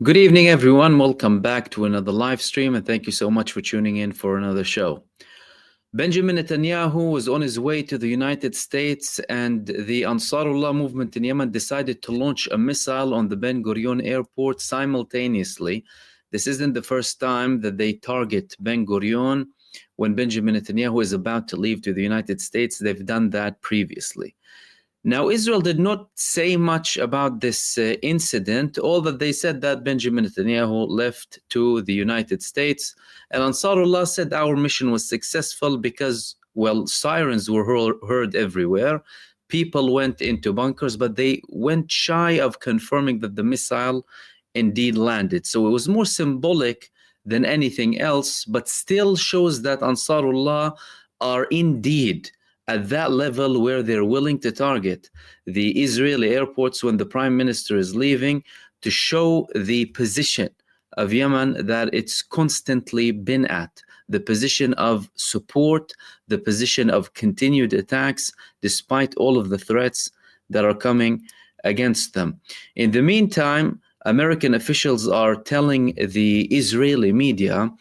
Good evening, everyone. Welcome back to another live stream, and thank you so much for tuning in for another show. Benjamin Netanyahu was on his way to the United States, and the Ansarullah movement in Yemen decided to launch a missile on the Ben Gurion airport simultaneously. This isn't the first time that they target Ben Gurion when Benjamin Netanyahu is about to leave to the United States. They've done that previously. Now, Israel did not say much about this incident. All that they said that Benjamin Netanyahu left to the United States. And Ansarullah said our mission was successful because, well, sirens were heard everywhere. People went into bunkers, but they went shy of confirming that the missile indeed landed. So it was more symbolic than anything else, but still shows that Ansarullah are indeed at that level where they're willing to target the Israeli airports when the prime minister is leaving, to show the position of Yemen that it's constantly been at, the position of support, the position of continued attacks, despite all of the threats that are coming against them. In the meantime, American officials are telling the Israeli media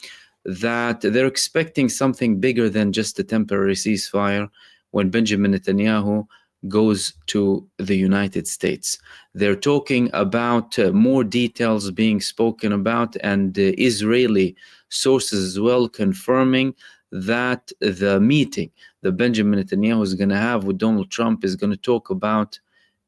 that they're expecting something bigger than just a temporary ceasefire when Benjamin Netanyahu goes to the United States. They're talking about more details being spoken about, and Israeli sources as well confirming that the meeting that Benjamin Netanyahu is going to have with Donald Trump is going to talk about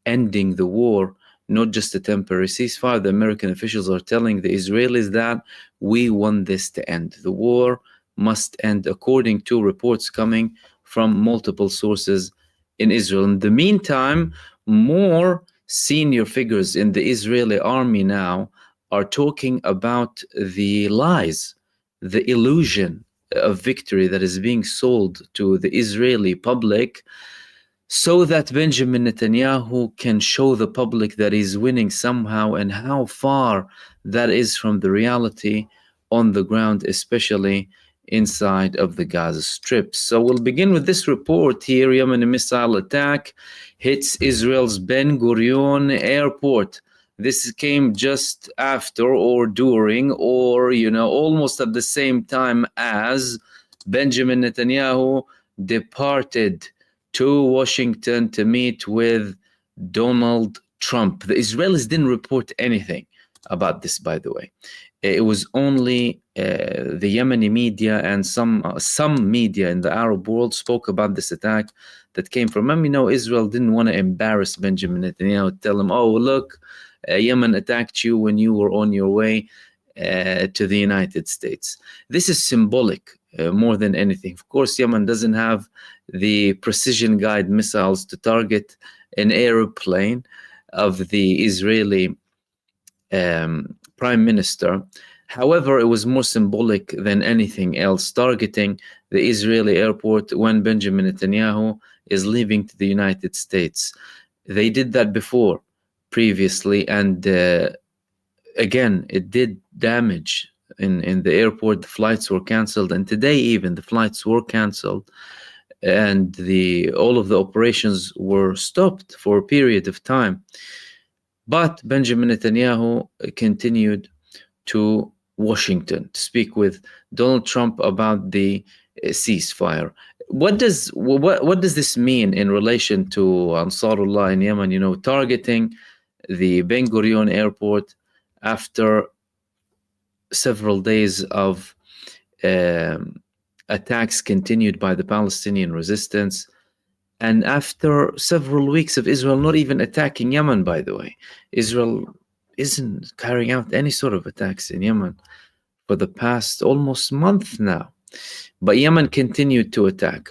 ending the war, not just a temporary ceasefire. The American officials are telling the Israelis that we want this to end. The war must end, according to reports coming from multiple sources in Israel. In the meantime, more senior figures in the Israeli army now are talking about the lies, the illusion of victory that is being sold to the Israeli public, so that Benjamin Netanyahu can show the public that he's winning somehow, and how far that is from the reality on the ground, especially inside of the Gaza Strip. So we'll begin with this report here. Yemeni missile attack hits Israel's Ben Gurion airport. This came just after or during or, almost at the same time as Benjamin Netanyahu departed to Washington to meet with Donald Trump. The Israelis didn't report anything about this, by the way. It was only the Yemeni media and some media in the Arab world spoke about this attack that came from them. Israel didn't want to embarrass Benjamin Netanyahu, tell him, oh, look, Yemen attacked you when you were on your way to the United States. This is symbolic more than anything. Of course, Yemen doesn't have the precision guide missiles to target an airplane of the Israeli prime minister. However, it was more symbolic than anything else, targeting the Israeli airport when Benjamin Netanyahu is leaving to the United States. They did that before, previously, and again, it did damage in the airport. The flights were canceled, and today even the flights were canceled, and all of the operations were stopped for a period of time. But Benjamin Netanyahu continued to Washington to speak with Donald Trump about the ceasefire. What does this mean in relation to Ansarullah in Yemen? Targeting the Ben Gurion airport after several days of attacks continued by the Palestinian resistance, and after several weeks of Israel not even attacking Yemen, by the way. Israel isn't carrying out any sort of attacks in Yemen for the past almost month now. But Yemen continued to attack.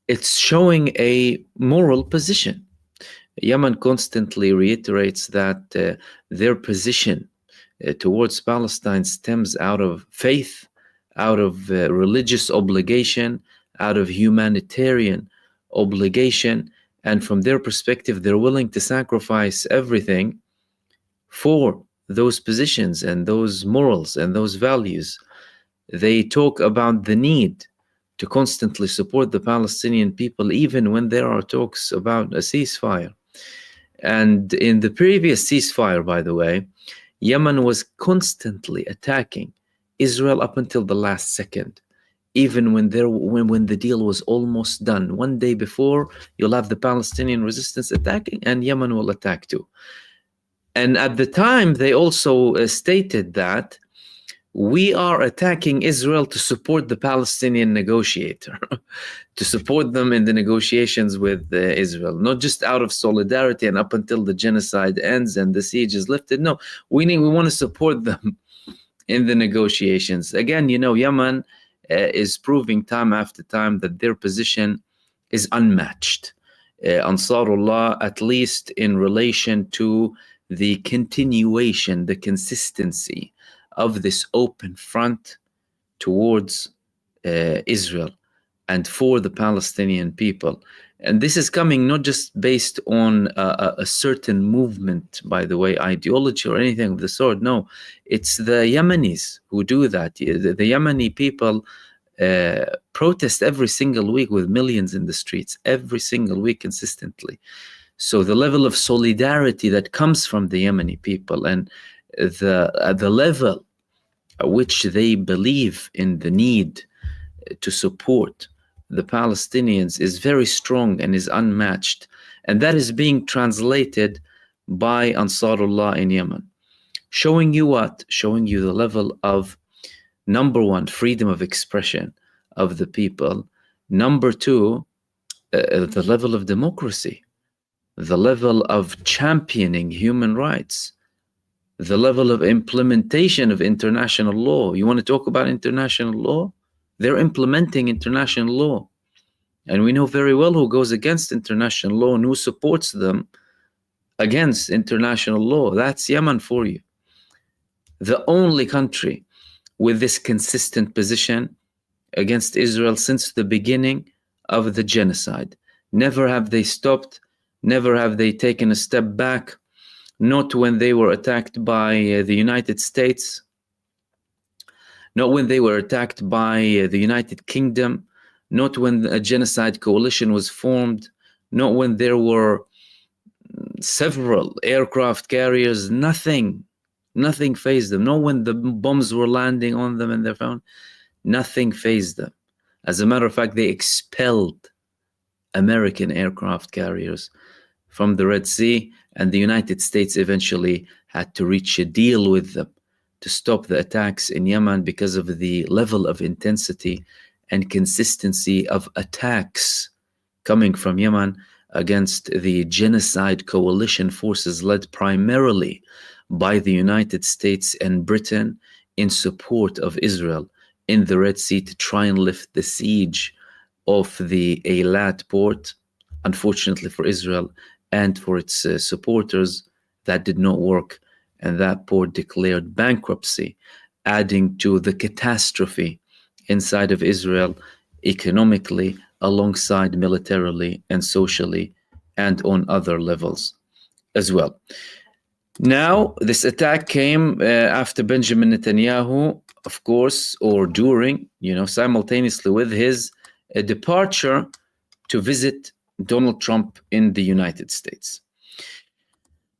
It's showing a moral position. Yemen constantly reiterates that their position towards Palestine stems out of faith, out of religious obligation, out of humanitarian obligation, and from their perspective, they're willing to sacrifice everything for those positions and those morals and those values. They talk about the need to constantly support the Palestinian people, even when there are talks about a ceasefire. And in the previous ceasefire, by the way, Yemen was constantly attacking Israel up until the last second, even when the deal was almost done. One day before, you'll have the Palestinian resistance attacking, and Yemen will attack too. And at the time, they also stated that we are attacking Israel to support the Palestinian negotiator, to support them in the negotiations with Israel, not just out of solidarity and up until the genocide ends and the siege is lifted. No, we want to support them in the negotiations. Again, Yemen is proving time after time that their position is unmatched. Ansarullah, at least in relation to the continuation, the consistency of this open front towards Israel and for the Palestinian people. And this is coming not just based on a certain movement, by the way, ideology or anything of the sort. No, it's the Yemenis who do that. The Yemeni people protest every single week with millions in the streets, every single week consistently. So the level of solidarity that comes from the Yemeni people and the level at which they believe in the need to support the Palestinians is very strong and is unmatched. And that is being translated by Ansarullah in Yemen. Showing you what? Showing you the level of, number one, freedom of expression of the people. Number two, the level of democracy, the level of championing human rights, the level of implementation of international law. You want to talk about international law? They're implementing international law. And we know very well who goes against international law and who supports them against international law. That's Yemen for you. The only country with this consistent position against Israel since the beginning of the genocide. Never have they stopped. Never have they taken a step back. Not when they were attacked by the United States. Not when they were attacked by the United Kingdom. Not when a genocide coalition was formed. Not when there were several aircraft carriers. Nothing fazed them. Not when the bombs were landing on them and their phone. Nothing fazed them. As a matter of fact, they expelled American aircraft carriers from the Red Sea, and the United States eventually had to reach a deal with them to stop the attacks in Yemen because of the level of intensity and consistency of attacks coming from Yemen against the genocide coalition forces led primarily by the United States and Britain in support of Israel in the Red Sea to try and lift the siege of the Eilat port. Unfortunately for Israel and for its supporters, that did not work, and that port declared bankruptcy, adding to the catastrophe inside of Israel economically, alongside militarily and socially, and on other levels as well. Now, this attack came after Benjamin Netanyahu, of course, or during, simultaneously with his departure to visit Donald Trump in the United States.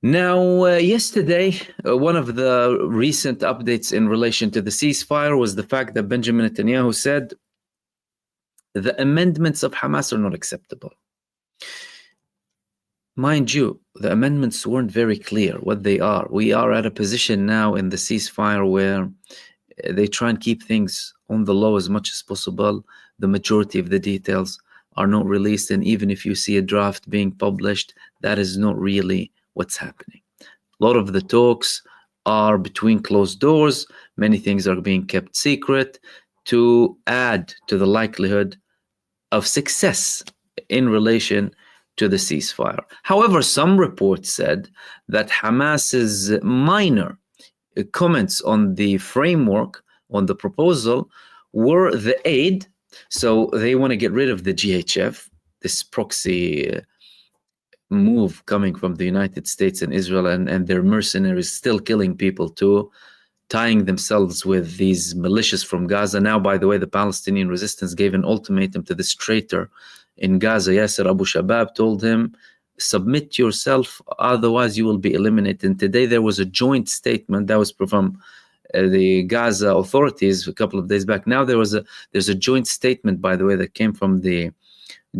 Now, yesterday, one of the recent updates in relation to the ceasefire was the fact that Benjamin Netanyahu said the amendments of Hamas are not acceptable. Mind you, the amendments weren't very clear what they are. We are at a position now in the ceasefire where they try and keep things on the low as much as possible. The majority of the details are not released, and even if you see a draft being published, that is not really what's happening. A lot of the talks are between closed doors. Many things are being kept secret to add to the likelihood of success in relation to the ceasefire. However, some reports said that Hamas's minor comments on the framework, on the proposal, were the aid. So they want to get rid of the GHF, this proxy move coming from the United States and Israel, and their mercenaries still killing people too, tying themselves with these militias from Gaza. Now, by the way, the Palestinian resistance gave an ultimatum to this traitor in Gaza, Yasser Abu Shabab, told him, submit yourself, otherwise you will be eliminated. And today there was a joint statement that was from the Gaza authorities a couple of days back. Now there's a joint statement, by the way, that came from the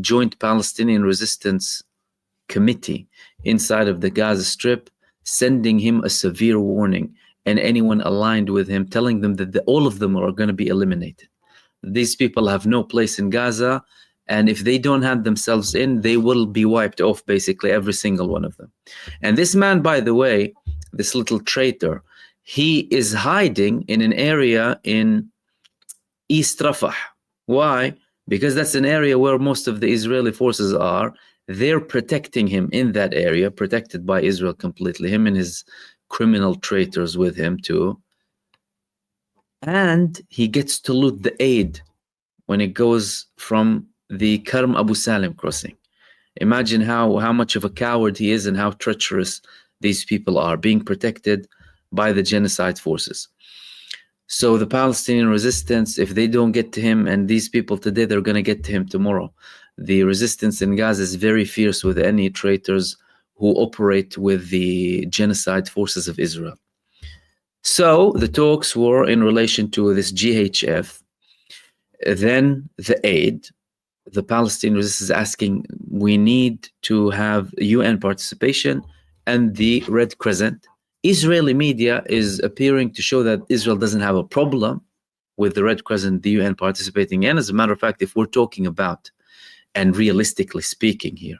Joint Palestinian Resistance Committee inside of the Gaza Strip, sending him a severe warning and anyone aligned with him, telling them that all of them are going to be eliminated. These people have no place in Gaza, and if they don't hand themselves in, they will be wiped off, basically every single one of them. And this man, by the way, this little traitor, he is hiding in an area in East Rafah. Why? Because that's an area where most of the Israeli forces are. They're protecting him in that area, protected by Israel completely, him and his criminal traitors with him too. And he gets to loot the aid when it goes from the Karm Abu Salim crossing. Imagine how much of a coward he is and how treacherous these people are, being protected by the genocide forces. So the Palestinian resistance, if they don't get to him, and these people today, they're going to get to him tomorrow. The resistance in Gaza is very fierce with any traitors who operate with the genocide forces of Israel. So the talks were in relation to this GHF, then the aid. The Palestinian resistance is asking, we need to have UN participation and the Red Crescent. Israeli media is appearing to show that Israel doesn't have a problem with the Red Crescent, the UN participating in. As a matter of fact, if we're talking about, and realistically speaking here,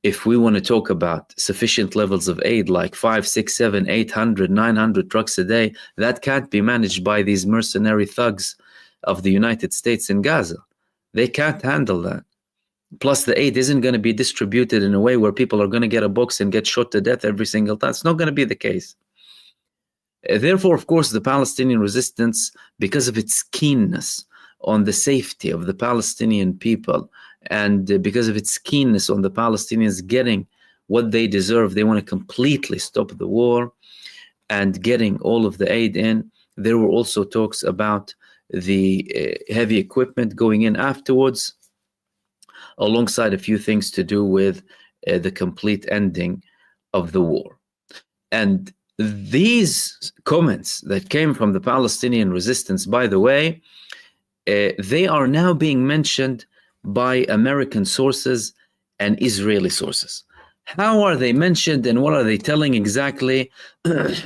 if we want to talk about sufficient levels of aid, like 5, 6, 7, 800, 900 trucks a day, that can't be managed by these mercenary thugs of the United States in Gaza. They can't handle that. Plus, the aid isn't going to be distributed in a way where people are going to get a box and get shot to death every single time. It's not going to be the case. Therefore, of course, the Palestinian resistance, because of its keenness on the safety of the Palestinian people, and because of its keenness on the Palestinians getting what they deserve, they want to completely stop the war and getting all of the aid in. There were also talks about the heavy equipment going in afterwards, alongside a few things to do with the complete ending of the war. And these comments that came from the Palestinian resistance, by the way, they are now being mentioned by American sources and Israeli sources. How are they mentioned and what are they telling exactly?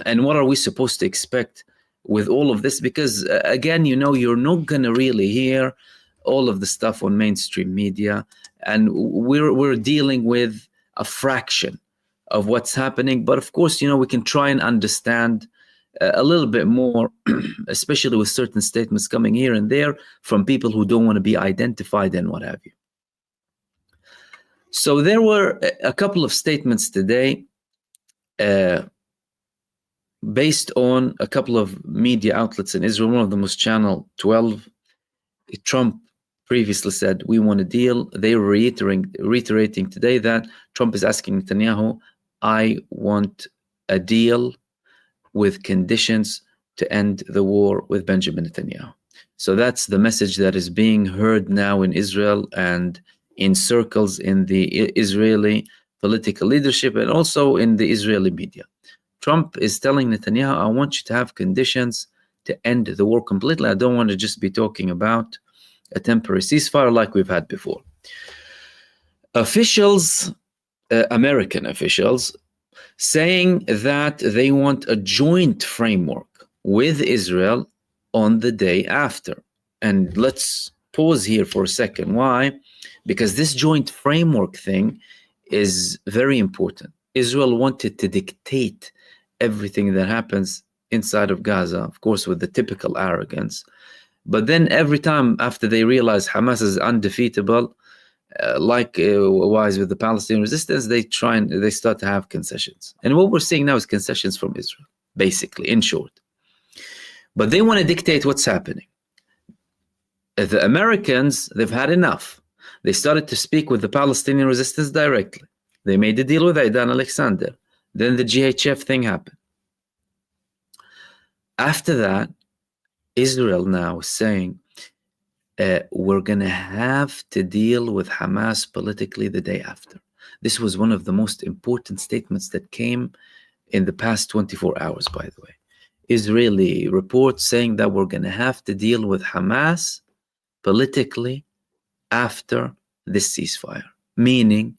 And what are we supposed to expect with all of this? Because again, you know, you're not going to really hear all of the stuff on mainstream media, and we're dealing with a fraction of what's happening. But of course, you know, we can try and understand a little bit more, especially with certain statements coming here and there from people who don't want to be identified and what have you. So there were a couple of statements today based on a couple of media outlets in Israel. One of them was Channel 12. Trump previously said, we want a deal. They were reiterating today that Trump is asking Netanyahu, I want a deal with conditions to end the war with Benjamin Netanyahu. So that's the message that is being heard now in Israel and in circles in the Israeli political leadership and also in the Israeli media. Trump is telling Netanyahu, I want you to have conditions to end the war completely. I don't want to just be talking about a temporary ceasefire like we've had before. Officials, American officials, saying that they want a joint framework with Israel on the day after. And let's pause here for a second. Why? Because this joint framework thing is very important. Israel wanted to dictate everything that happens inside of Gaza, of course, with the typical arrogance. But then every time after they realize Hamas is undefeatable, likewise with the Palestinian resistance, they start to have concessions. And what we're seeing now is concessions from Israel, basically, in short. But they want to dictate what's happening. The Americans, they've had enough. They started to speak with the Palestinian resistance directly. They made a deal with Aidan Alexander. Then the GHF thing happened. After that, Israel now is saying, we're going to have to deal with Hamas politically the day after. This was one of the most important statements that came in the past 24 hours, by the way. Israeli reports saying that we're going to have to deal with Hamas politically after this ceasefire, meaning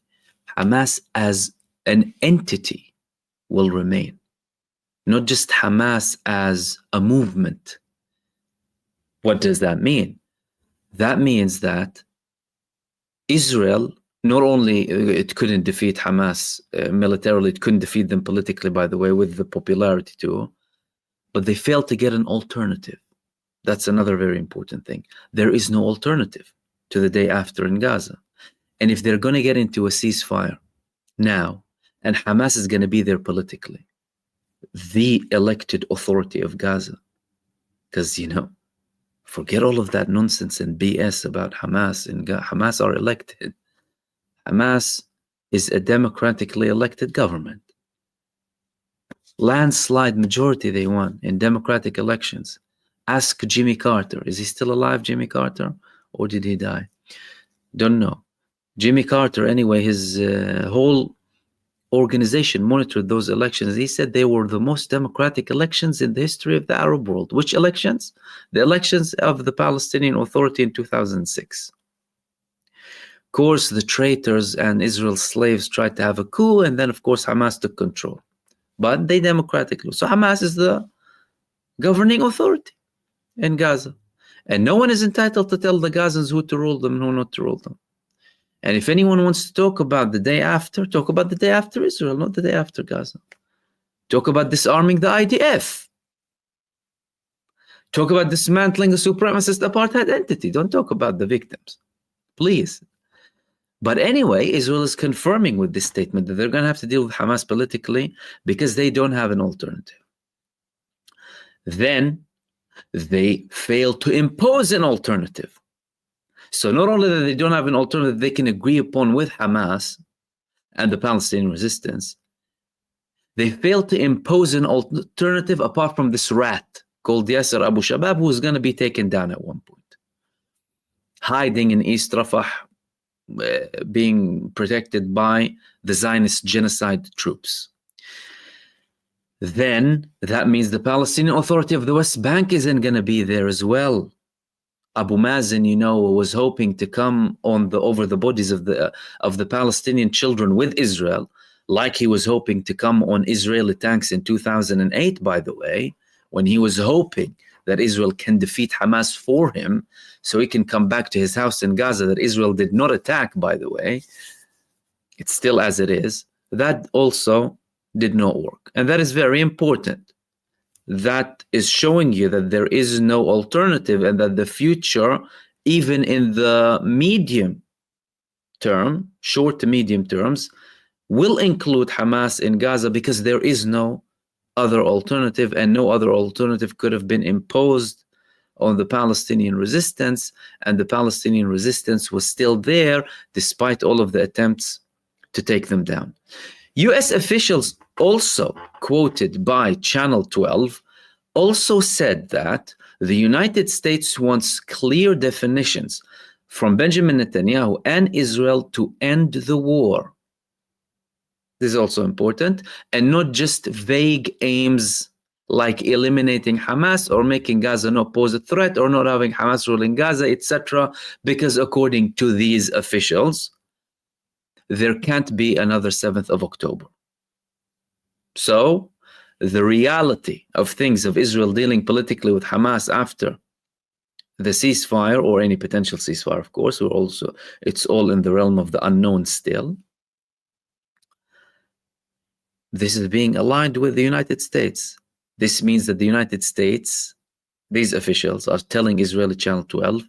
Hamas as an entity will remain, not just Hamas as a movement. What does that mean? That means that Israel, not only it couldn't defeat Hamas militarily, it couldn't defeat them politically, by the way, with the popularity too, but they failed to get an alternative. That's another very important thing. There is no alternative to the day after in Gaza. And if they're going to get into a ceasefire now, and Hamas is going to be there politically, the elected authority of Gaza, because, forget all of that nonsense and BS about Hamas. And Hamas are elected. Hamas is a democratically elected government. Landslide majority they won in democratic elections. Ask Jimmy Carter. Is he still alive, Jimmy Carter? Or did he die? Don't know. Jimmy Carter, anyway, his whole organization monitored those elections. He said they were the most democratic elections in the history of the Arab world. Which elections? The elections of the Palestinian Authority in 2006. Of course, the traitors and Israel's slaves tried to have a coup, and then, of course, Hamas took control. But they democratically. So Hamas is the governing authority in Gaza. And no one is entitled to tell the Gazans who to rule them and who not to rule them. And if anyone wants to talk about the day after, talk about the day after Israel, not the day after Gaza. Talk about disarming the IDF. Talk about dismantling a supremacist apartheid entity. Don't talk about the victims, please. But anyway, Israel is confirming with this statement that they're going to have to deal with Hamas politically because they don't have an alternative. Then they fail to impose an alternative. So not only that they don't have an alternative they can agree upon with Hamas and the Palestinian resistance, they fail to impose an alternative apart from this rat called Yasser Abu Shabab, who is going to be taken down at one point, hiding in East Rafah, being protected by the Zionist genocide troops. Then that means the Palestinian Authority of the West Bank isn't going to be there as well. Abu Mazen, was hoping to come over the bodies of the Palestinian children with Israel, like he was hoping to come on Israeli tanks in 2008, by the way, when he was hoping that Israel can defeat Hamas for him so he can come back to his house in Gaza that Israel did not attack, by the way. It's still as it is. That also did not work. And that is very important. That is showing you that there is no alternative and that the future, even in the medium term, short to medium terms, will include Hamas in Gaza because there is no other alternative, and no other alternative could have been imposed on the Palestinian resistance, and the Palestinian resistance was still there despite all of the attempts to take them down. US officials, also quoted by Channel 12, also said that the United States wants clear definitions from Benjamin Netanyahu and Israel to end the war. This is also important, and not just vague aims like eliminating Hamas or making Gaza not pose a threat or not having Hamas rule in Gaza, etc. Because according to these officials, there can't be another 7th of October. So the reality of things, of Israel dealing politically with Hamas after the ceasefire, or any potential ceasefire, of course, it's all in the realm of the unknown still. This is being aligned with the United States. This means that the United States, these officials are telling Israeli Channel 12,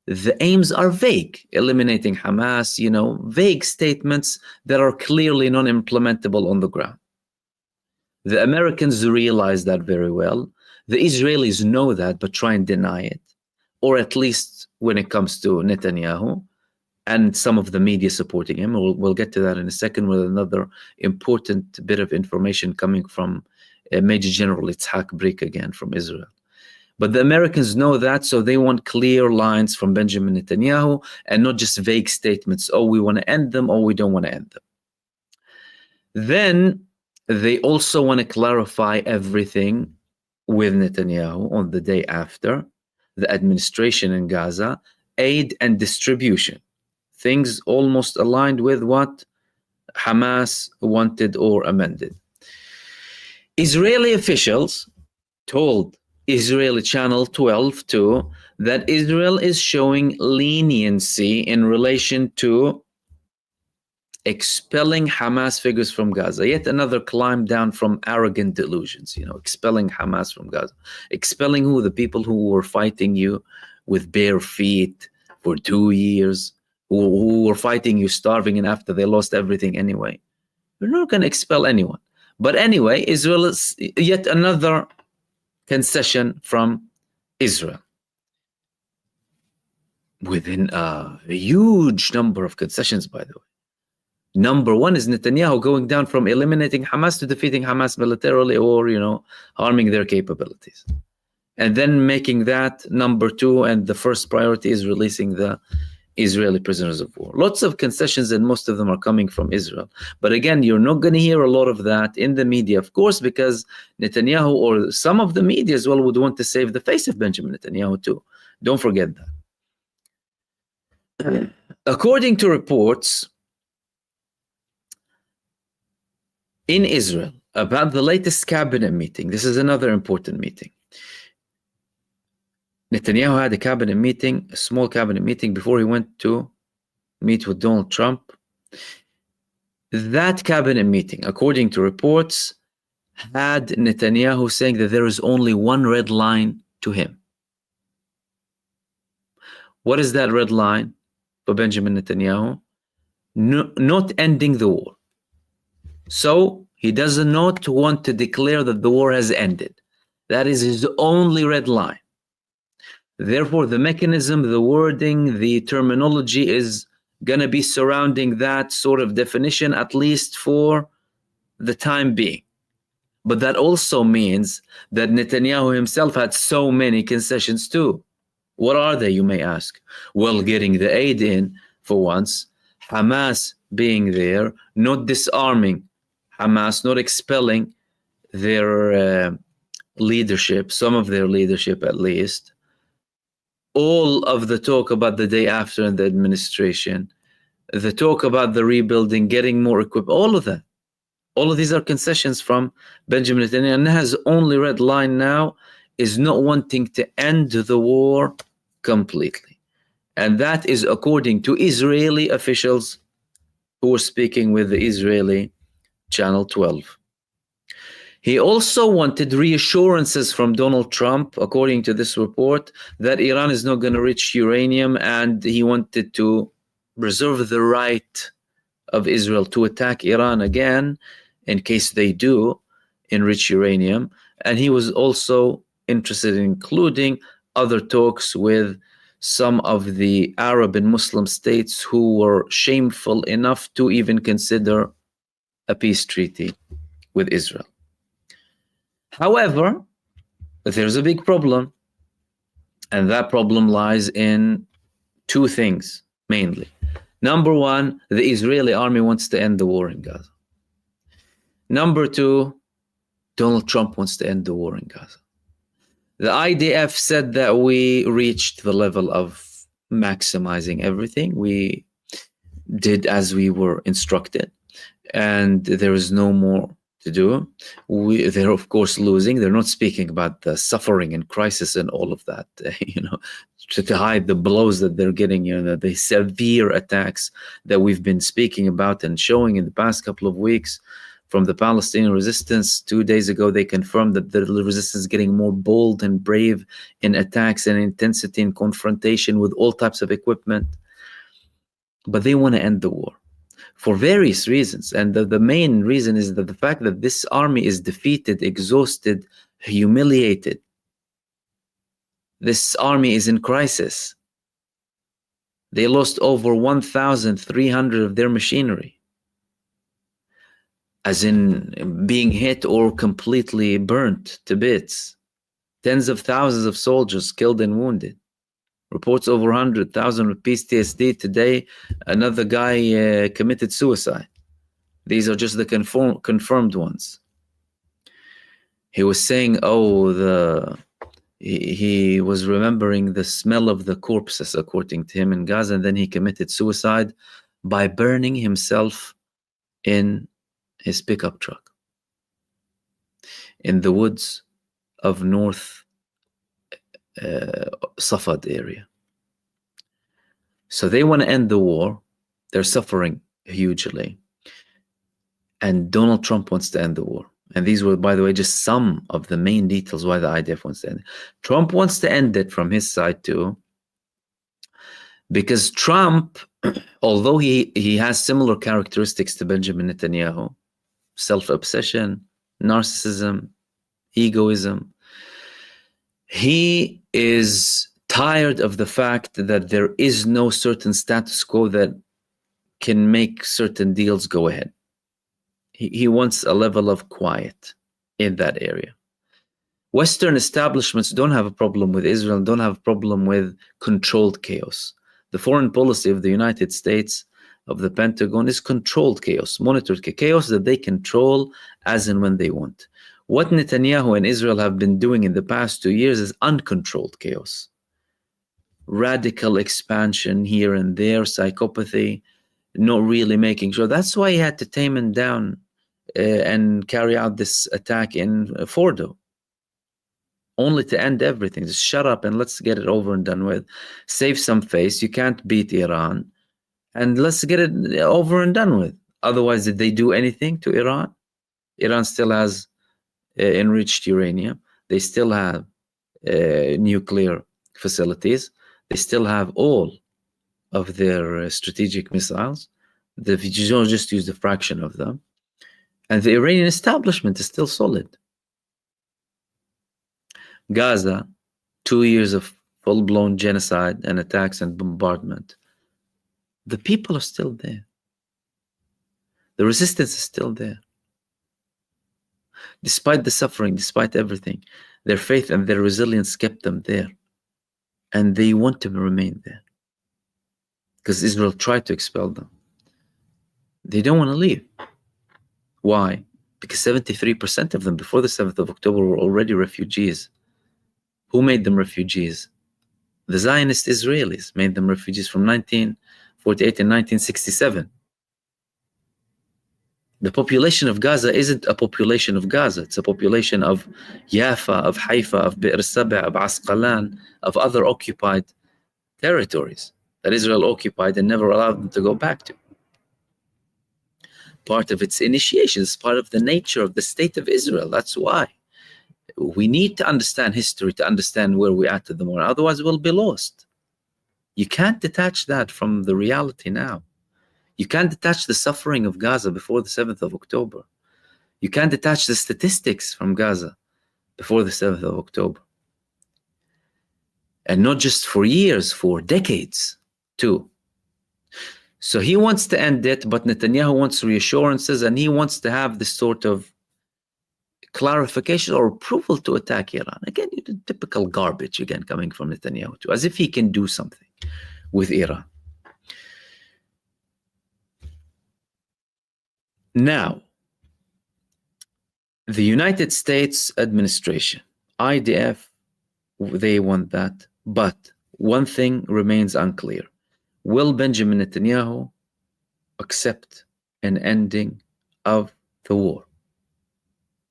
the aims are vague, eliminating Hamas, vague statements that are clearly non-implementable on the ground. The Americans realize that very well. The Israelis know that, but try and deny it, or at least when it comes to Netanyahu and some of the media supporting him. We'll get to that in a second with another important bit of information coming from Major General Itzhak Brik again from Israel. But the Americans know that, so they want clear lines from Benjamin Netanyahu and not just vague statements. Oh, we want to end them, or we don't want to end them. Then they also want to clarify everything with Netanyahu on the day after, the administration in Gaza, aid and distribution. Things almost aligned with what Hamas wanted or amended. Israeli officials told Israeli Channel 12 too that Israel is showing leniency in relation to expelling Hamas figures from Gaza. Yet another climb down from arrogant delusions, expelling Hamas from Gaza. Expelling who? The people who were fighting you with bare feet for 2 years, who were fighting you starving, and after they lost everything anyway. You're not going to expel anyone. But anyway, Israel is yet another concession from Israel. Within a huge number of concessions, by the way. Number one is Netanyahu going down from eliminating Hamas to defeating Hamas militarily or, harming their capabilities. And then making that number two, and the first priority is releasing the Israeli prisoners of war. Lots of concessions, and most of them are coming from Israel. But again, you're not going to hear a lot of that in the media, of course, because Netanyahu, or some of the media as well, would want to save the face of Benjamin Netanyahu too. Don't forget that. According to reports in Israel about the latest cabinet meeting, this is another important meeting. Netanyahu had a cabinet meeting, a small cabinet meeting, before he went to meet with Donald Trump. That cabinet meeting, according to reports, had Netanyahu saying that there is only one red line to him. What is that red line for Benjamin Netanyahu? Not ending the war. So he does not want to declare that the war has ended. That is his only red line. Therefore, the mechanism, the wording, the terminology is going to be surrounding that sort of definition, at least for the time being. But that also means that Netanyahu himself had so many concessions too. What are they, you may ask? Well, getting the aid in for once, Hamas being there, not disarming Hamas, not expelling their leadership, some of their leadership at least. All of the talk about the day after in the administration, the talk about the rebuilding, getting more equipment, all of that. All of these are concessions from Benjamin Netanyahu. And his only red line now is not wanting to end the war completely. And that is according to Israeli officials who were speaking with the Israeli Channel 12. He also wanted reassurances from Donald Trump, according to this report, that Iran is not going to reach uranium, and he wanted to reserve the right of Israel to attack Iran again in case they do enrich uranium. And he was also interested in including other talks with some of the Arab and Muslim states who were shameful enough to even consider a peace treaty with Israel. However, there's a big problem, and that problem lies in two things mainly. Number one, the Israeli army wants to end the war in Gaza. Number two, Donald Trump wants to end the war in Gaza. The IDF said that we reached the level of maximizing everything. We did as we were instructed, and there is no more to do. They're of course losing. They're not speaking about the suffering and crisis and all of that, to hide the blows that they're getting, the severe attacks that we've been speaking about and showing in the past couple of weeks from the Palestinian resistance. 2 days ago, they confirmed that the resistance is getting more bold and brave in attacks and intensity and confrontation with all types of equipment. But they want to end the war for various reasons. And the main reason is that the fact that this army is defeated, exhausted, humiliated. This army is in crisis. They lost over 1,300 of their machinery, as in being hit or completely burnt to bits. Tens of thousands of soldiers killed and wounded. Reports over 100,000 with PTSD. Today, another guy committed suicide. These are just the confirmed ones. He was saying, he was remembering the smell of the corpses, according to him, in Gaza, and then he committed suicide by burning himself in his pickup truck in the woods of North Safad area. So they want to end the war. They're suffering hugely. And Donald Trump wants to end the war. And these were, by the way, just some of the main details why the IDF wants to end it. Trump wants to end it from his side too, because Trump, although he has similar characteristics to Benjamin Netanyahu, self-obsession, narcissism, egoism, he is tired of the fact that there is no certain status quo that can make certain deals go ahead. He wants a level of quiet in that area. Western establishments don't have a problem with Israel, don't have a problem with controlled chaos. The foreign policy of the United States, of the Pentagon, is controlled chaos, monitored chaos that they control as and when they want. What Netanyahu and Israel have been doing in the past 2 years is uncontrolled chaos. Radical expansion here and there, psychopathy, not really making sure. That's why he had to tame him down and carry out this attack in Fordo, only to end everything. Just shut up and let's get it over and done with. Save some face. You can't beat Iran, and let's get it over and done with. Otherwise, did they do anything to Iran? Iran still has enriched uranium. They still have nuclear facilities. They still have all of their strategic missiles. The don't just use a fraction of them. And the Iranian establishment is still solid. Gaza, 2 years of full-blown genocide and attacks and bombardment. The people are still there. The resistance is still there. Despite the suffering, despite everything, their faith and their resilience kept them there. And they want to remain there. Because Israel tried to expel them. They don't want to leave. Why? Because 73% of them before the 7th of October were already refugees. Who made them refugees? The Zionist Israelis made them refugees from 1948 and 1967. The population of Gaza isn't a population of Gaza. It's a population of Jaffa, of Haifa, of Bi'r Saba, of Asqalan, of other occupied territories that Israel occupied and never allowed them to go back to. Part of its initiations, part of the nature of the state of Israel. That's why we need to understand history to understand where we're at the moment. Otherwise, we'll be lost. You can't detach that from the reality now. You can't detach the suffering of Gaza before the 7th of October. You can't detach the statistics from Gaza before the 7th of October. And not just for years, for decades too. So he wants to end it, but Netanyahu wants reassurances, and he wants to have this sort of clarification or approval to attack Iran. Again, typical garbage again coming from Netanyahu too, as if he can do something with Iran. Now, the United States administration, IDF, they want that, but one thing remains unclear. Will Benjamin Netanyahu accept an ending of the war?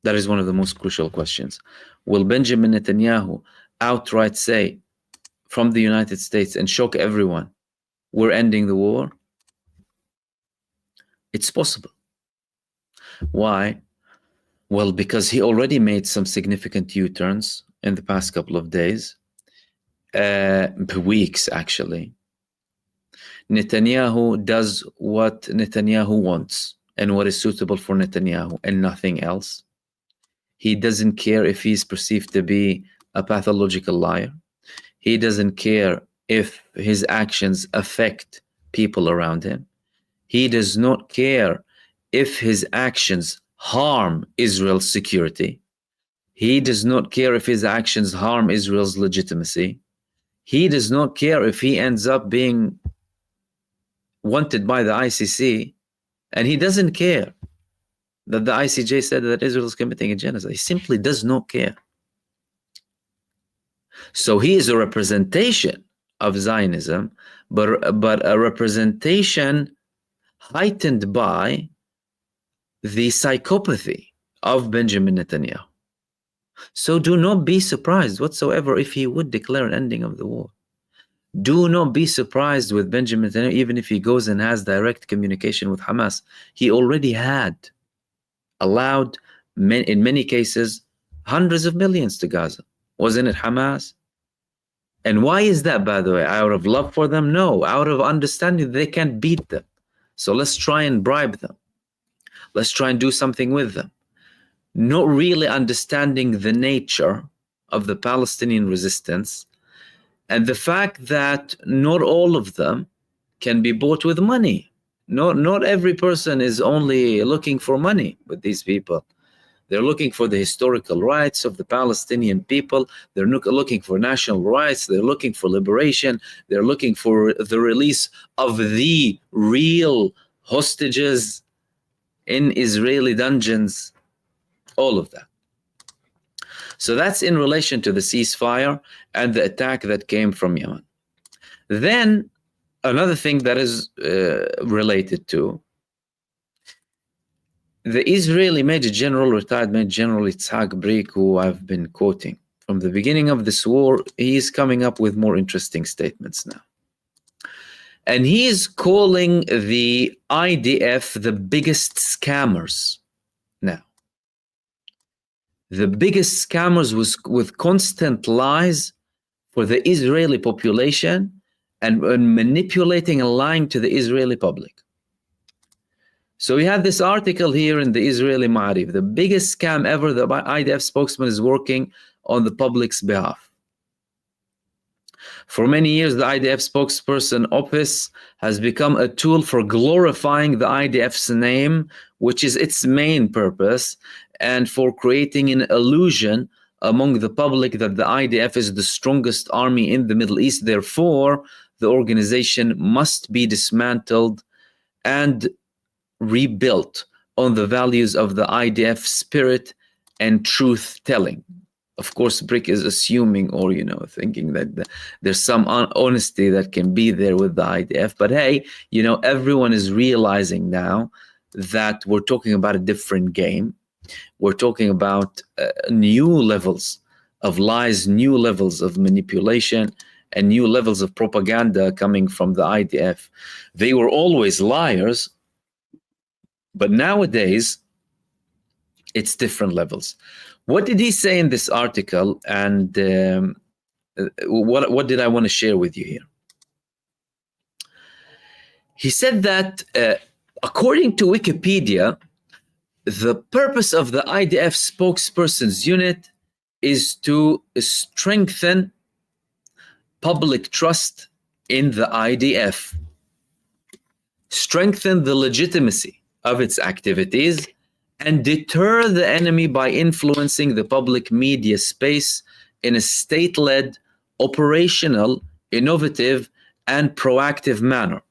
That is one of the most crucial questions. Will Benjamin Netanyahu outright say from the United States and shock everyone, we're ending the war? It's possible. Why? Well, because he already made some significant U-turns in the past couple of days, weeks actually. Netanyahu does what Netanyahu wants and what is suitable for Netanyahu and nothing else. He doesn't care if he's perceived to be a pathological liar. He doesn't care if his actions affect people around him. He does not care if his actions harm Israel's security. He does not care if his actions harm Israel's legitimacy. He does not care if he ends up being wanted by the ICC, and he doesn't care that the ICJ said that Israel is committing a genocide. He simply does not care. So he is a representation of Zionism, but a representation heightened by the psychopathy of Benjamin Netanyahu. So do not be surprised whatsoever if he would declare an ending of the war. Do not be surprised with Benjamin Netanyahu, even if he goes and has direct communication with Hamas. He already had allowed, in many cases, hundreds of millions to Gaza. Wasn't it Hamas? And why is that, by the way? Out of love for them? No, out of understanding they can't beat them. So let's try and bribe them. Let's try and do something with them. Not really understanding the nature of the Palestinian resistance and the fact that not all of them can be bought with money. Not every person is only looking for money with these people. They're looking for the historical rights of the Palestinian people. They're looking for national rights. They're looking for liberation. They're looking for the release of the real hostages in Israeli dungeons. All of that. So that's in relation to the ceasefire and the attack that came from Yemen. Then another thing that is related to the Israeli Major General, retired Major General Yitzhak Brik, who I've been quoting from the beginning of this war, he's coming up with more interesting statements now. And he is calling the IDF the biggest scammers now. The biggest scammers with constant lies for the Israeli population and manipulating and lying to the Israeli public. So we have this article here in the Israeli Ma'arif, the biggest scam ever. The IDF spokesman is working on the public's behalf. For many years, the IDF spokesperson office has become a tool for glorifying the IDF's name, which is its main purpose, and for creating an illusion among the public that the IDF is the strongest army in the Middle East. Therefore, the organization must be dismantled and rebuilt on the values of the IDF spirit and truth-telling. Of course, Brik is assuming or, thinking that there's some honesty that can be there with the IDF. But hey, everyone is realizing now that we're talking about a different game. We're talking about new levels of lies, new levels of manipulation, and new levels of propaganda coming from the IDF. They were always liars, but nowadays it's different levels. What did he say in this article, and what did I want to share with you here? He said that according to Wikipedia, the purpose of the IDF spokesperson's unit is to strengthen public trust in the IDF, strengthen the legitimacy of its activities, and deter the enemy by influencing the public media space in a state-led, operational, innovative, and proactive manner.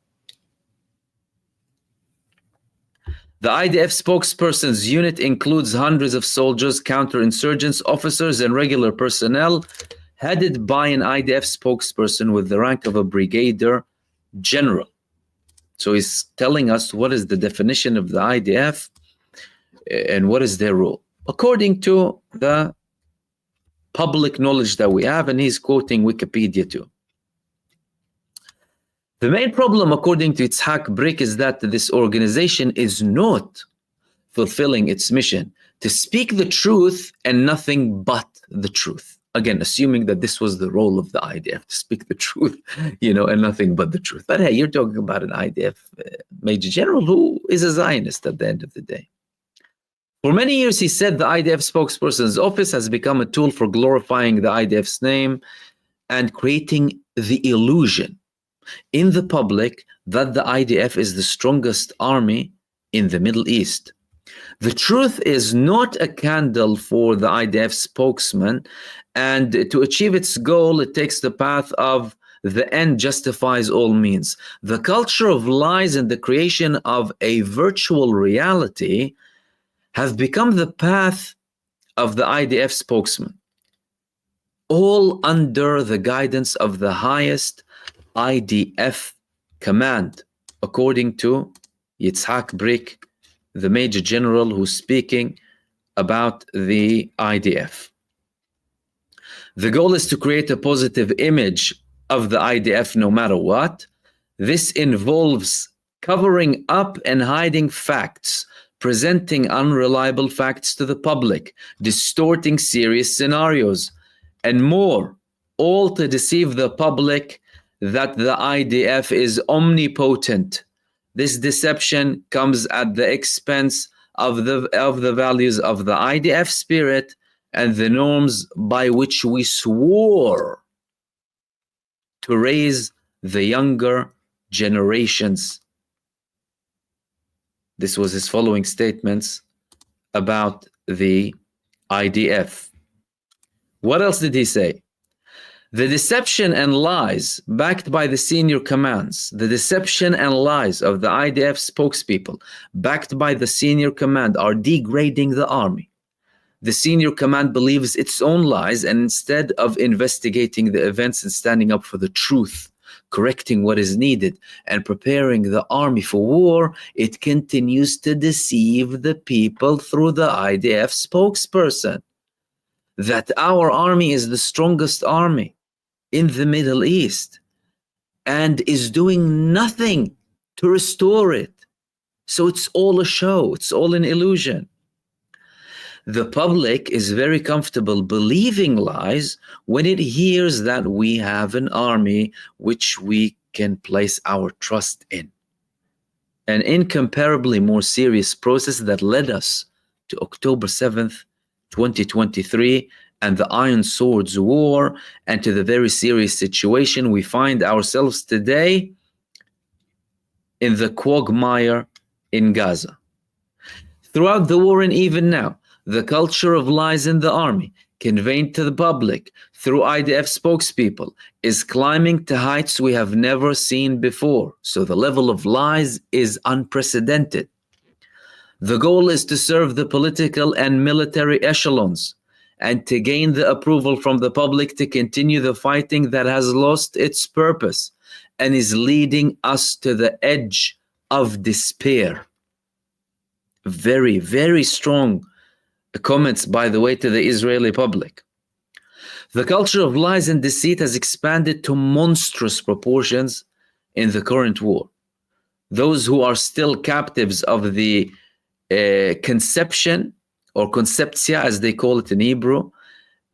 The IDF spokesperson's unit includes hundreds of soldiers, counterinsurgents, officers, and regular personnel, headed by an IDF spokesperson with the rank of a brigadier general. So he's telling us what is the definition of the IDF and what is their role, according to the public knowledge that we have, and he's quoting Wikipedia too. The main problem, according to Yitzhak Brik, is that this organization is not fulfilling its mission to speak the truth and nothing but the truth. Again, assuming that this was the role of the IDF, to speak the truth, and nothing but the truth. But hey, you're talking about an IDF Major General who is a Zionist at the end of the day. For many years, he said the IDF spokesperson's office has become a tool for glorifying the IDF's name and creating the illusion in the public that the IDF is the strongest army in the Middle East. The truth is not a candle for the IDF spokesman, and to achieve its goal, it takes the path of the end justifies all means. The culture of lies and the creation of a virtual reality have become the path of the IDF spokesman, all under the guidance of the highest IDF command, according to Yitzhak Brik, the Major General who's speaking about the IDF. The goal is to create a positive image of the IDF no matter what. This involves covering up and hiding facts, presenting unreliable facts to the public, distorting serious scenarios, and more, all to deceive the public that the IDF is omnipotent. This deception comes at the expense of the values of the IDF spirit and the norms by which we swore to raise the younger generations. This was his following statements about the IDF. What else did he say? The deception and lies backed by the senior commands, the deception and lies of the IDF spokespeople backed by the senior command are degrading the army. The senior command believes its own lies, and instead of investigating the events and standing up for the truth, correcting what is needed, and preparing the army for war, it continues to deceive the people through the IDF spokesperson that our army is the strongest army in the Middle East and is doing nothing to restore it. So it's all a show, it's all an illusion. The public is very comfortable believing lies when it hears that we have an army which we can place our trust in. An incomparably more serious process that led us to October 7th, 2023, and the Iron Swords War, and to the very serious situation we find ourselves today in the quagmire in Gaza. Throughout the war and even now, the culture of lies in the army, conveyed to the public through IDF spokespeople, is climbing to heights we have never seen before. So the level of lies is unprecedented. The goal is to serve the political and military echelons and to gain the approval from the public to continue the fighting that has lost its purpose and is leading us to the edge of despair. Very, very strong comments, by the way, to the Israeli public. The culture of lies and deceit has expanded to monstrous proportions in the current war. Those who are still captives of the conception or conceptia, as they call it in Hebrew,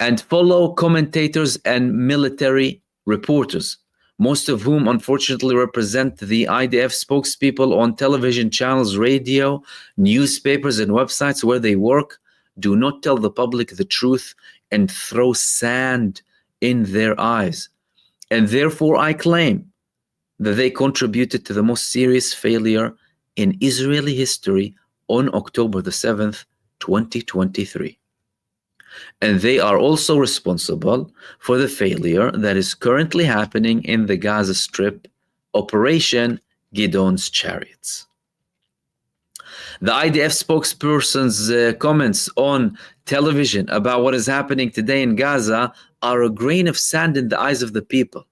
and follow commentators and military reporters, most of whom unfortunately represent the IDF spokespeople on television channels, radio, newspapers, and websites where they work, do not tell the public the truth and throw sand in their eyes. And therefore I claim that they contributed to the most serious failure in Israeli history on October the 7th, 2023. And they are also responsible for the failure that is currently happening in the Gaza Strip, Operation Gideon's Chariots. The IDF spokesperson's comments on television about what is happening today in Gaza are a grain of sand in the eyes of the people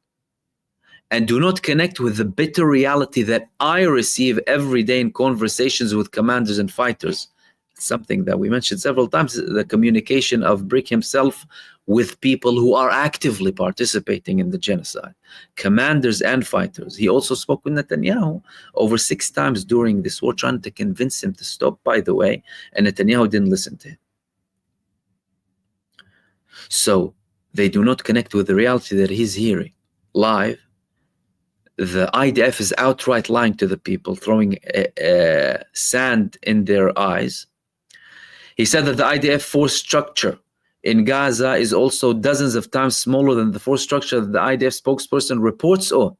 and do not connect with the bitter reality that I receive every day in conversations with commanders and fighters. It's something that we mentioned several times, the communication of Brick himself with people who are actively participating in the genocide, commanders and fighters. He also spoke with Netanyahu over 6 times during this war, trying to convince him to stop, by the way, and Netanyahu didn't listen to him. So they do not connect with the reality that he's hearing live. The IDF is outright lying to the people, throwing sand in their eyes. He said that the IDF force structure in Gaza is also dozens of times smaller than the force structure that the IDF spokesperson reports on,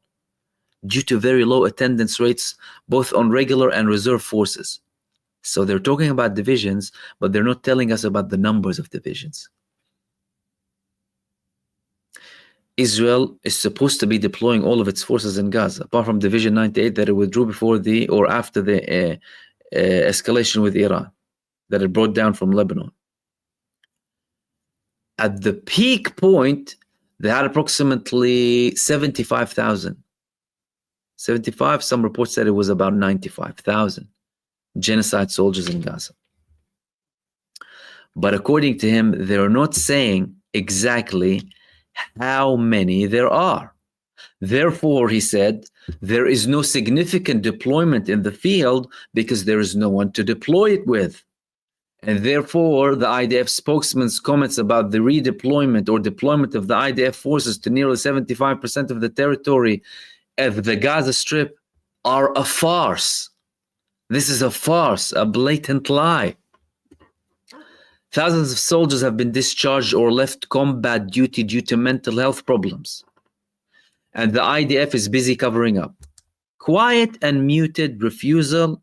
due to very low attendance rates, both on regular and reserve forces. So they're talking about divisions, but they're not telling us about the numbers of divisions. Israel is supposed to be deploying all of its forces in Gaza, apart from Division 98 that it withdrew before the or after the escalation with Iran, that it brought down from Lebanon. At the peak point, they had approximately 75,000. 75, some reports said it was about 95,000 genocide soldiers in Gaza. But according to him, they're not saying exactly how many there are. Therefore, he said, there is no significant deployment in the field because there is no one to deploy it with. And therefore, the IDF spokesman's comments about the redeployment or deployment of the IDF forces to nearly 75% of the territory of the Gaza Strip are a farce. This is a farce, a blatant lie. Thousands of soldiers have been discharged or left combat duty due to mental health problems. And the IDF is busy covering up. Quiet and muted refusal.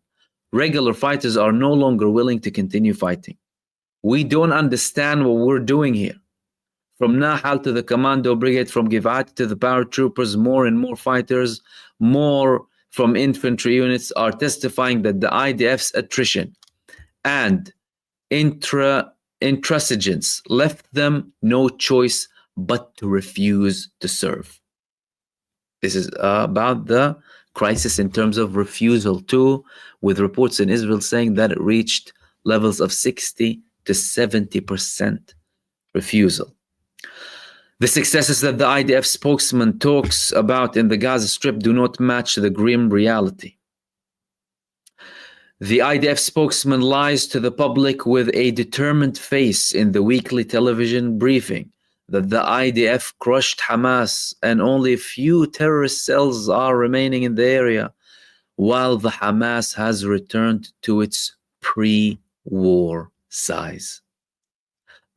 Regular fighters are no longer willing to continue fighting. We don't understand what we're doing here. From Nahal to the Commando Brigade, from Givat to the paratroopers, more and more fighters, more from infantry units are testifying that the IDF's attrition and intransigence left them no choice but to refuse to serve. This is about the crisis in terms of refusal too, with reports in Israel saying that it reached levels of 60 to 70% refusal. The successes that the IDF spokesman talks about in the Gaza Strip do not match the grim reality. The IDF spokesman lies to the public with a determined face in the weekly television briefing that the IDF crushed Hamas and only a few terrorist cells are remaining in the area, while the Hamas has returned to its pre-war size.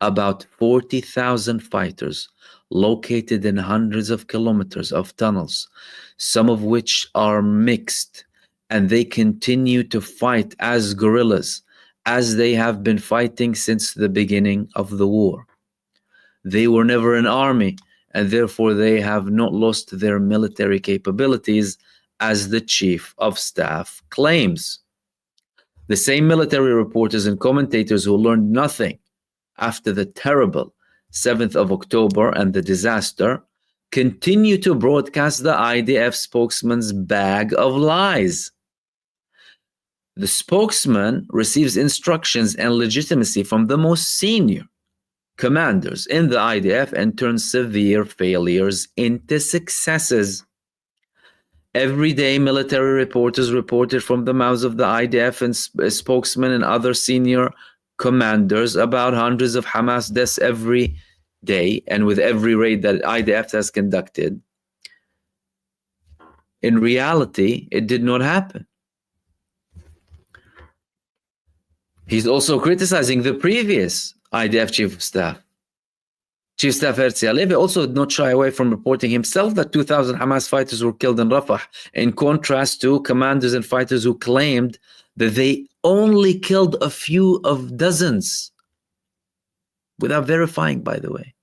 About 40,000 fighters located in hundreds of kilometers of tunnels, some of which are mixed, and they continue to fight as guerrillas, as they have been fighting since the beginning of the war. They were never an army, and therefore they have not lost their military capabilities, as the chief of staff claims. The same military reporters and commentators who learned nothing after the terrible 7th of October and the disaster continue to broadcast the IDF spokesman's bag of lies. The spokesman receives instructions and legitimacy from the most senior commanders in the IDF and turns severe failures into successes. Every day, military reporters reported from the mouths of the IDF and spokesmen and other senior commanders about hundreds of Hamas deaths every day, and with every raid that IDF has conducted. In reality, it did not happen. He's also criticizing the previous IDF Chief of Staff. Chief Staff Herzi Halevi also did not shy away from reporting himself that 2,000 Hamas fighters were killed in Rafah, in contrast to commanders and fighters who claimed that they only killed a few of dozens, without verifying, by the way.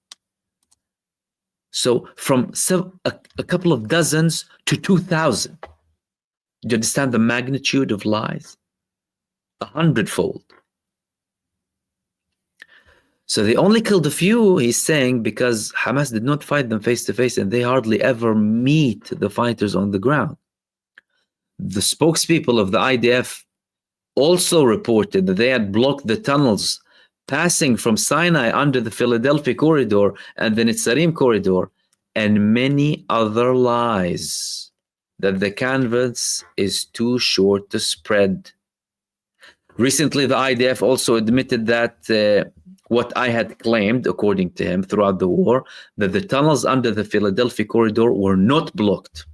So from a couple of dozens to 2,000. Do you understand the magnitude of lies? 100-fold. So they only killed a few, he's saying, because Hamas did not fight them face to face and they hardly ever meet the fighters on the ground. The spokespeople of the IDF also reported that they had blocked the tunnels passing from Sinai under the Philadelphia corridor and the Netzarim corridor, and many other lies that the canvas is too short to spread. Recently, the IDF also admitted that what I had claimed, according to him, throughout the war, that the tunnels under the Philadelphia corridor were not blocked.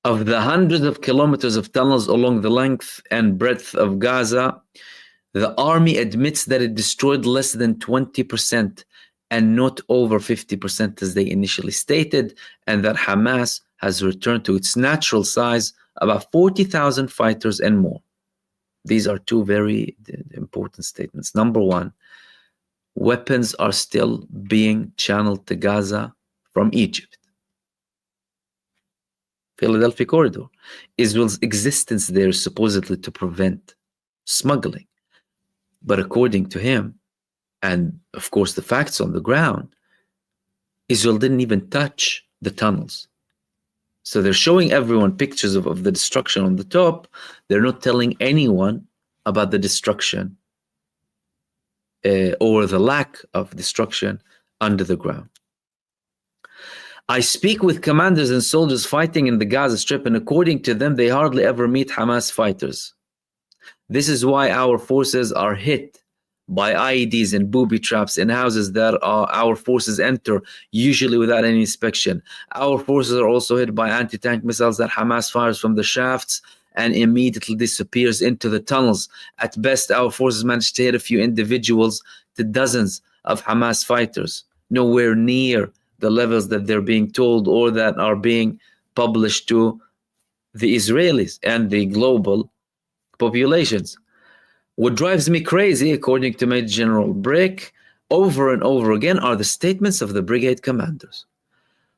Of the hundreds of kilometers of tunnels along the length and breadth of Gaza, the army admits that it destroyed less than 20% and not over 50% as they initially stated, and that Hamas has returned to its natural size about 40,000 fighters and more. These are two very important statements. Number one, weapons are still being channeled to Gaza from Egypt. Philadelphia Corridor. Israel's existence there is supposedly to prevent smuggling. But according to him, and of course the facts on the ground, Israel didn't even touch the tunnels. So they're showing everyone pictures of the destruction on the top. They're not telling anyone about the destruction or the lack of destruction under the ground. I speak with commanders and soldiers fighting in the Gaza Strip, and according to them, they hardly ever meet Hamas fighters. This is why our forces are hit by IEDs and booby traps in houses that our forces enter, usually without any inspection. Our forces are also hit by anti-tank missiles that Hamas fires from the shafts and immediately disappears into the tunnels. At best, our forces manage to hit a few individuals to dozens of Hamas fighters, nowhere near the levels that they're being told or that are being published to the Israelis and the global populations. What drives me crazy, according to Major General Brick, over and over again, are the statements of the brigade commanders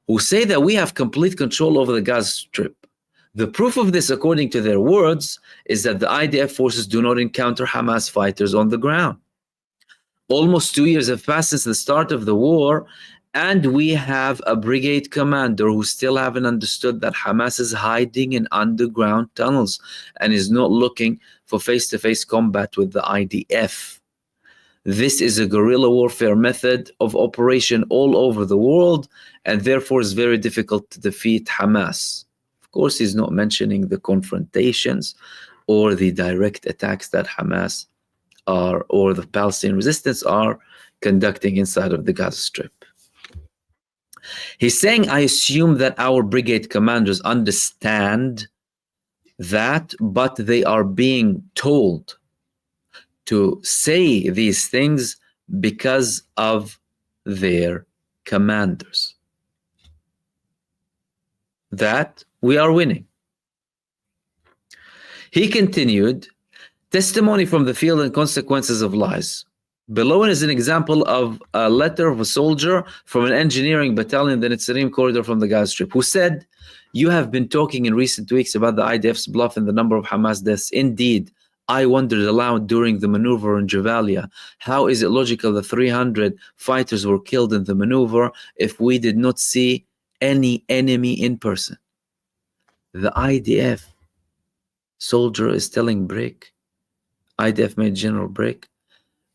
who say that we have complete control over the Gaza Strip. The proof of this, according to their words, is that the IDF forces do not encounter Hamas fighters on the ground. Almost 2 years have passed since the start of the war, and we have a brigade commander who still haven't understood that Hamas is hiding in underground tunnels and is not looking for face-to-face combat with the IDF. This is a guerrilla warfare method of operation all over the world, and therefore is very difficult to defeat Hamas. Of course, he's not mentioning the confrontations or the direct attacks that Hamas are, or the Palestinian resistance are conducting inside of the Gaza Strip. He's saying, I assume that our brigade commanders understand that, but they are being told to say these things because of their commanders. That we are winning. He continued, testimony from the field and consequences of lies. Below is an example of a letter of a soldier from an engineering battalion in the Netzarim corridor from the Gaza Strip, who said, you have been talking in recent weeks about the IDF's bluff and the number of Hamas deaths. Indeed, I wondered aloud during the maneuver in Jabalia, how is it logical that 300 fighters were killed in the maneuver if we did not see any enemy in person? The IDF soldier is telling Brick, IDF Major General Brick,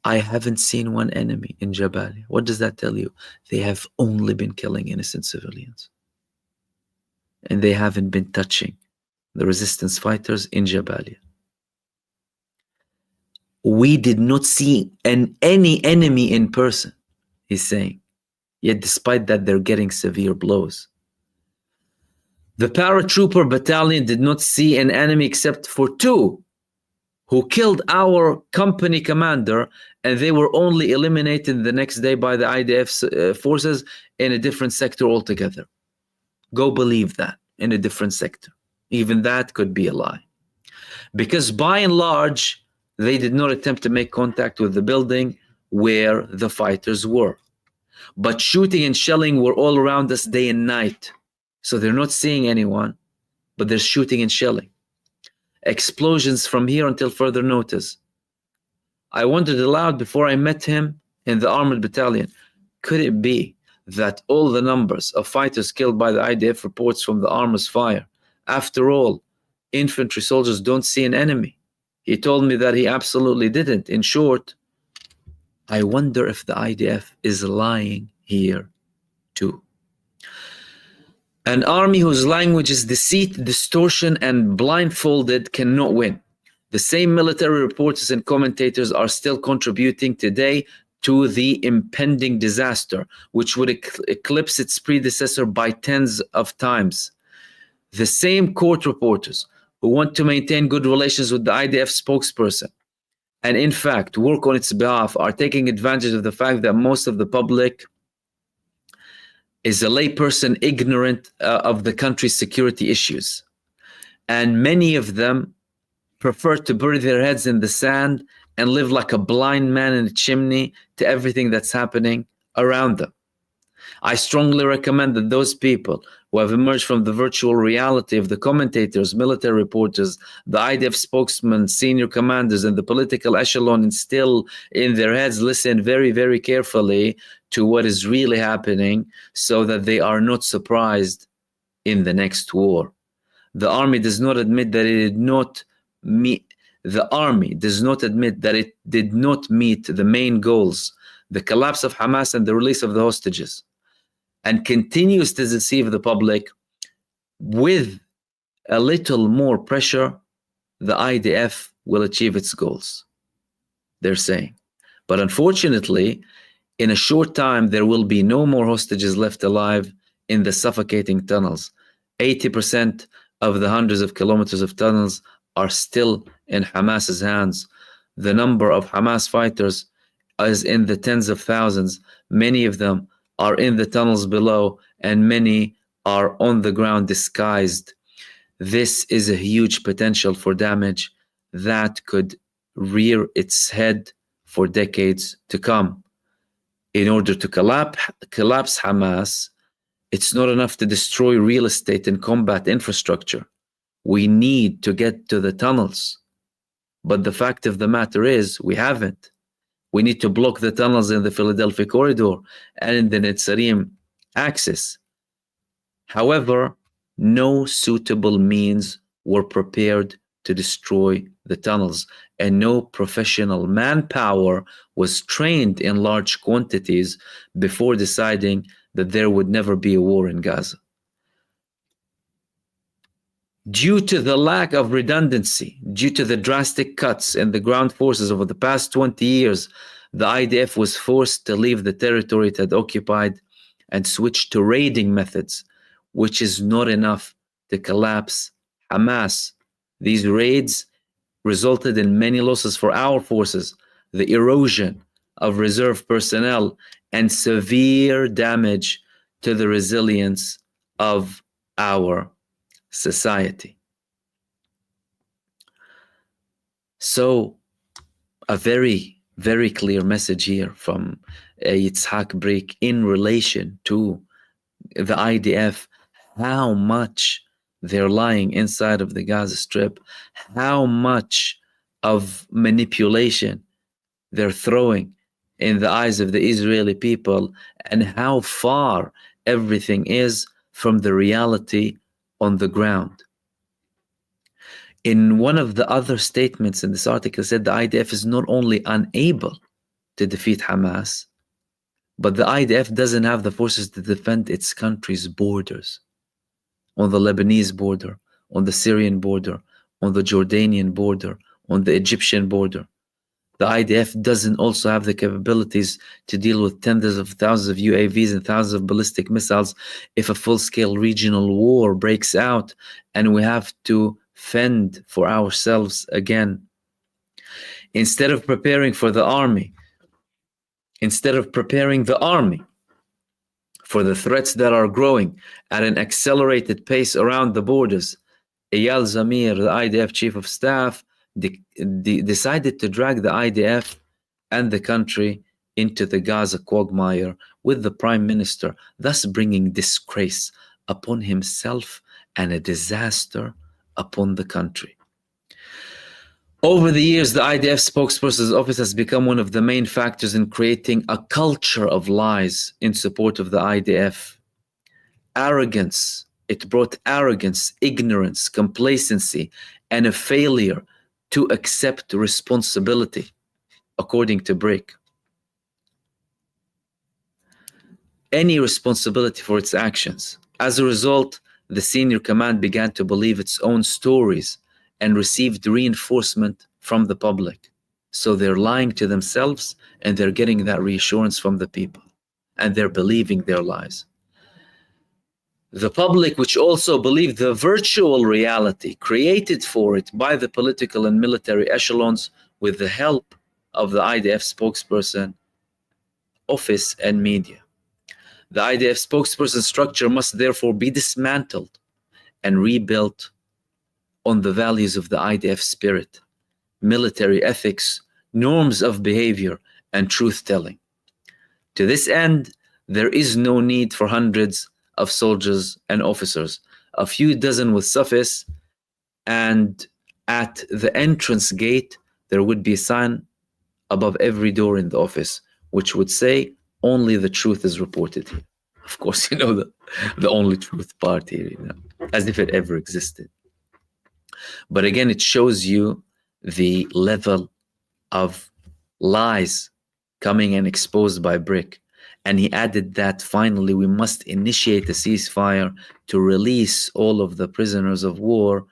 I haven't seen one enemy in Jabalia. What does that tell you? They have only been killing innocent civilians. And they haven't been touching the resistance fighters in Jabalia. We did not see any enemy in person, he's saying. Yet despite that, they're getting severe blows. The paratrooper battalion did not see an enemy except for 2 who killed our company commander, and they were only eliminated the next day by the IDF forces in a different sector altogether. Go believe that, in a different sector. Even that could be a lie. Because by and large, they did not attempt to make contact with the building where the fighters were. But shooting and shelling were all around us day and night. So they're not seeing anyone, but they're shooting and shelling. Explosions from here until further notice. I wondered aloud before I met him in the armored battalion, could it be that all the numbers of fighters killed by the IDF reports from the armor's fire? After all, infantry soldiers don't see an enemy. He told me that he absolutely didn't. In short, I wonder if the IDF is lying here too. An army whose language is deceit, distortion, and blindfolded cannot win. The same military reporters and commentators are still contributing today to the impending disaster, which would eclipse its predecessor by tens of times. The same court reporters who want to maintain good relations with the IDF spokesperson and in fact work on its behalf are taking advantage of the fact that most of the public is a layperson ignorant of the country's security issues. and many of them prefer to bury their heads in the sand and live like a blind man in a chimney to everything that's happening around them. I strongly recommend that those people who have emerged from the virtual reality of the commentators, military reporters, the IDF spokesmen, senior commanders, and the political echelon instill in their heads, listen very, very carefully to what is really happening so that they are not surprised in the next war. The army does not admit that it did not meet. The army does not admit that it did not meet the main goals, the collapse of Hamas and the release of the hostages, and continues to deceive the public. With a little more pressure, the IDF will achieve its goals, they're saying. But unfortunately, in a short time, there will be no more hostages left alive in the suffocating tunnels. 80% of the hundreds of kilometers of tunnels are still in Hamas's hands. The number of Hamas fighters is in the tens of thousands. Many of them are in the tunnels below, and many are on the ground disguised. This is a huge potential for damage that could rear its head for decades to come. In order to collapse Hamas, it's not enough to destroy real estate and combat infrastructure. We need to get to the tunnels. But the fact of the matter is, we haven't. We need to block the tunnels in the Philadelphia corridor and in the Netzarim axis. However, no suitable means were prepared to destroy the tunnels, and no professional manpower was trained in large quantities before deciding that there would never be a war in Gaza. Due to the lack of redundancy, due to the drastic cuts in the ground forces over the past 20 years, the IDF was forced to leave the territory it had occupied and switch to raiding methods, which is not enough to collapse Hamas. These raids resulted in many losses for our forces, the erosion of reserve personnel, and severe damage to the resilience of our society. So, a very, very clear message here from Yitzhak Brik in relation to the IDF, how much they're lying inside of the Gaza Strip, how much of manipulation they're throwing in the eyes of the Israeli people, and how far everything is from the reality on the ground. In one of the other statements in this article, said the IDF is not only unable to defeat Hamas, but the IDF doesn't have the forces to defend its country's borders. On the Lebanese border, on the Syrian border, on the Jordanian border, on the Egyptian border. The IDF doesn't also have the capabilities to deal with tens of thousands of UAVs and thousands of ballistic missiles if a full-scale regional war breaks out and we have to fend for ourselves again. Instead of preparing for the army, for the threats that are growing at an accelerated pace around the borders, Eyal Zamir, the IDF chief of staff, decided to drag the IDF and the country into the Gaza quagmire with the prime minister, thus bringing disgrace upon himself and a disaster upon the country. Over the years, the IDF spokesperson's office has become one of the main factors in creating a culture of lies in support of the IDF. Arrogance. It brought arrogance, ignorance, complacency, and a failure to accept responsibility, according to Brik. Any responsibility for its actions. As a result, the senior command began to believe its own stories and received reinforcement from the public. So they're lying to themselves and they're getting that reassurance from the people, and they're believing their lies. The public, which also believed the virtual reality created for it by the political and military echelons with the help of the IDF spokesperson, office, and media. The IDF spokesperson structure must therefore be dismantled and rebuilt on the values of the IDF spirit, military ethics, norms of behavior, and truth-telling. To this end, there is no need for hundreds of soldiers and officers, a few dozen with suffice, and at the entrance gate, there would be a sign above every door in the office, which would say, only the truth is reported here. Of course, you know the only truth part here, you know, as if it ever existed. But again, it shows you the level of lies coming and exposed by BRIC. And he added that finally we must initiate a ceasefire to release all of the prisoners of war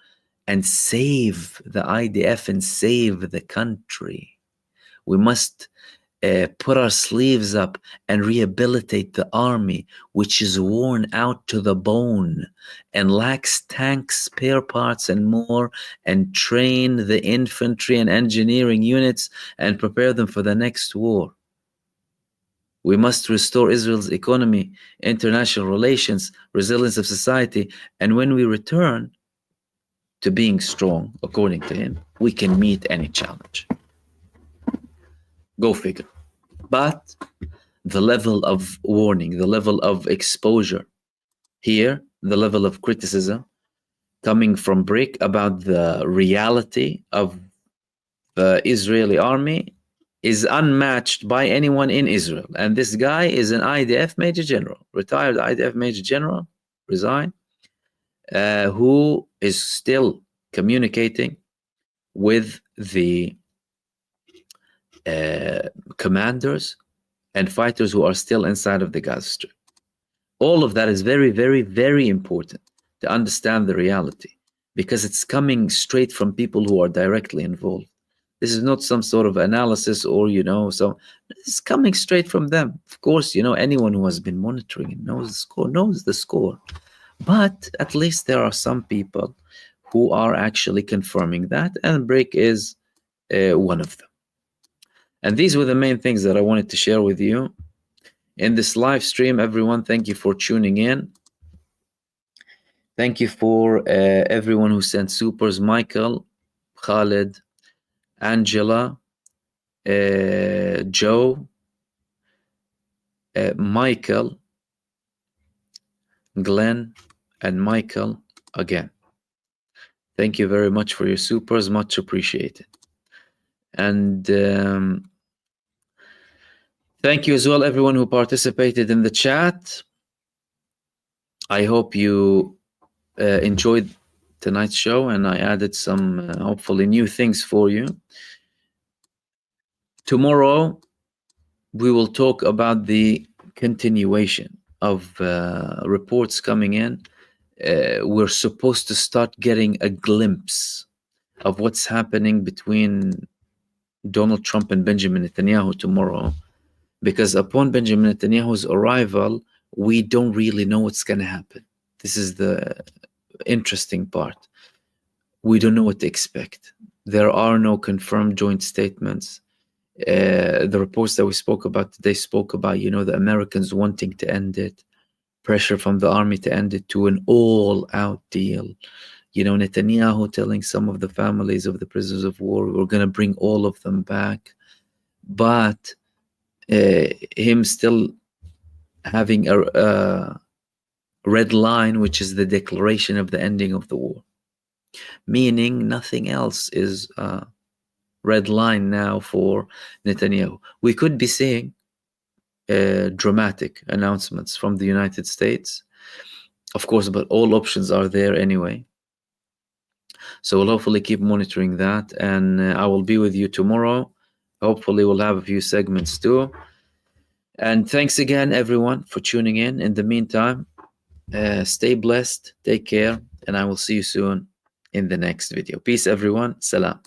and save the IDF and save the country. We must put our sleeves up and rehabilitate the army, which is worn out to the bone and lacks tanks, spare parts, and more, and train the infantry and engineering units and prepare them for the next war. We must restore Israel's economy, international relations, resilience of society, and when we return to being strong, according to him, we can meet any challenge. Go figure. But the level of warning, the level of exposure here, the level of criticism coming from BRIC about the reality of the Israeli army is unmatched by anyone in Israel. And this guy is an IDF Major General, retired IDF Major General, resigned, who is still communicating with the commanders and fighters who are still inside of the Gaza Strip. All of that is very, very, very important to understand the reality, because it's coming straight from people who are directly involved. This is not some sort of analysis or, you know, so it's coming straight from them. Of course, you know, anyone who has been monitoring and knows the score. But at least there are some people who are actually confirming that, and BRIC is one of them. And these were the main things that I wanted to share with you in this live stream. Everyone, thank you for tuning in. Thank you for everyone who sent supers. Michael, Khaled, Angela, Joe, Michael, Glenn, and Michael again. Thank you very much for your supers. Much appreciated. And thank you as well, everyone who participated in the chat. I hope you enjoyed tonight's show, and I added some hopefully new things for you. Tomorrow, we will talk about the continuation of reports coming in. We're supposed to start getting a glimpse of what's happening between Donald Trump and Benjamin Netanyahu tomorrow, because upon Benjamin Netanyahu's arrival, we don't really know what's going to happen. This is the interesting part. We don't know what to expect. There are no confirmed joint statements. The reports that we spoke about today spoke about, you know, the Americans wanting to end it, pressure from the army to end it, to an all-out deal. You know, Netanyahu telling some of the families of the prisoners of war, we're going to bring all of them back. But him still having a red line, which is the declaration of the ending of the war. Meaning nothing else is a red line now for Netanyahu. We could be seeing dramatic announcements from the United States, of course, but all options are there anyway. So we'll hopefully keep monitoring that, and I will be with you tomorrow. Hopefully we'll have a few segments too. And thanks again, everyone, for tuning in. In the meantime, stay blessed, take care, and I will see you soon in the next video. Peace, everyone. Salam.